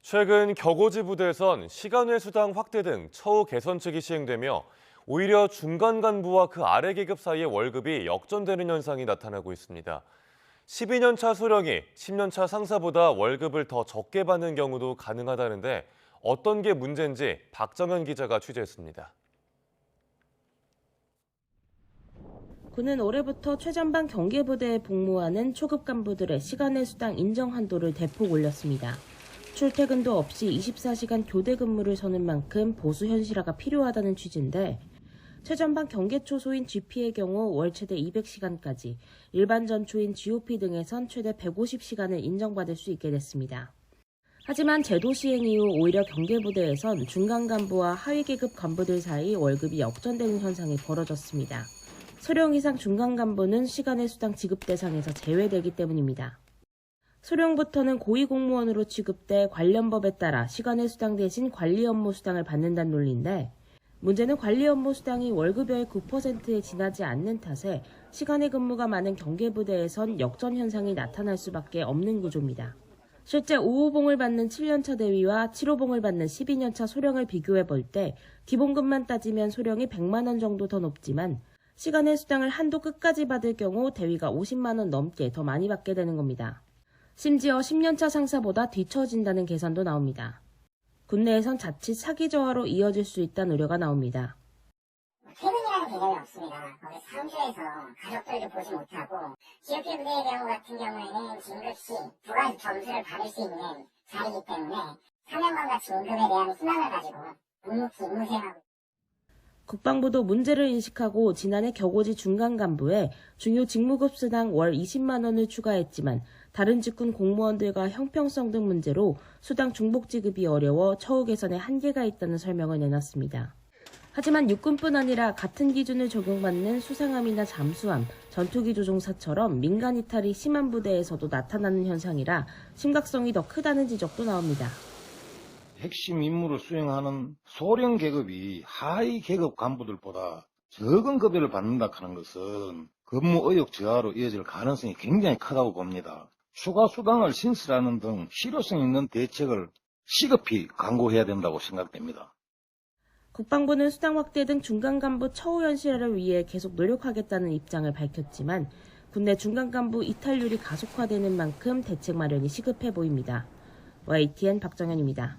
최근 격오지 부대에선 시간외 수당 확대 등 처우 개선책이 시행되며 오히려 중간 간부와 그 아래 계급 사이의 월급이 역전되는 현상이 나타나고 있습니다. 12년 차 소령이 10년 차 상사보다 월급을 더 적게 받는 경우도 가능하다는데 어떤 게 문제인지 박정현 기자가 취재했습니다. 군은 올해부터 최전방 경계부대에 복무하는 초급 간부들의 시간외 수당 인정 한도를 대폭 올렸습니다. 출퇴근도 없이 24시간 교대 근무를 서는 만큼 보수 현실화가 필요하다는 취지인데 최전방 경계초소인 GP의 경우 월 최대 200시간까지, 일반 전초인 GOP 등에선 최대 150시간을 인정받을 수 있게 됐습니다. 하지만 제도 시행 이후 오히려 경계부대에선 중간 간부와 하위 계급 간부들 사이 월급이 역전되는 현상이 벌어졌습니다. 소령 이상 중간 간부는 시간외 수당 지급 대상에서 제외되기 때문입니다. 소령부터는 고위공무원으로 취급돼 관련 법에 따라 시간외 수당 대신 관리 업무 수당을 받는다는 논리인데, 문제는 관리 업무 수당이 월급의 9%에 지나지 않는 탓에 시간외 근무가 많은 경계부대에선 역전 현상이 나타날 수밖에 없는 구조입니다. 실제 5호봉을 받는 7년차 대위와 7호봉을 받는 12년차 소령을 비교해 볼 때 기본급만 따지면 소령이 100만 원 정도 더 높지만 시간외 수당을 한도 끝까지 받을 경우 대위가 50만 원 넘게 더 많이 받게 되는 겁니다. 심지어 10년차 상사보다 뒤처진다는 계산도 나옵니다. 군내에선 자칫 사기 저하로 이어질 수 있다는 우려가 나옵니다. 퇴근이라는 개념이 없습니다. 거기 상주에서 가족들도 보지 못하고 GOP 부대의 경우 같은 경우에는 진급시 부가 점수를 받을 수 있는 자리이기 때문에 사명감과 진급에 대한 희망을 가지고 묵묵히 임무 수행하고 국방부도 문제를 인식하고 지난해 격오지 중간 간부에 중요 직무급 수당 월 20만 원을 추가했지만 다른 직군 공무원들과 형평성 등 문제로 수당 중복 지급이 어려워 처우 개선에 한계가 있다는 설명을 내놨습니다. 하지만 육군뿐 아니라 같은 기준을 적용받는 수상함이나 잠수함, 전투기 조종사처럼 민간 이탈이 심한 부대에서도 나타나는 현상이라 심각성이 더 크다는 지적도 나옵니다. 핵심 임무를 수행하는 소령 계급이 하위 계급 간부들보다 적은 급여를 받는다 하는 것은 근무 의욕 저하로 이어질 가능성이 굉장히 크다고 봅니다. 추가 수당을 신설하는 등 실효성 있는 대책을 시급히 강구해야 된다고 생각됩니다. 국방부는 수당 확대 등 중간 간부 처우 현실화를 위해 계속 노력하겠다는 입장을 밝혔지만 군내 중간 간부 이탈률이 가속화되는 만큼 대책 마련이 시급해 보입니다. YTN 박정현입니다.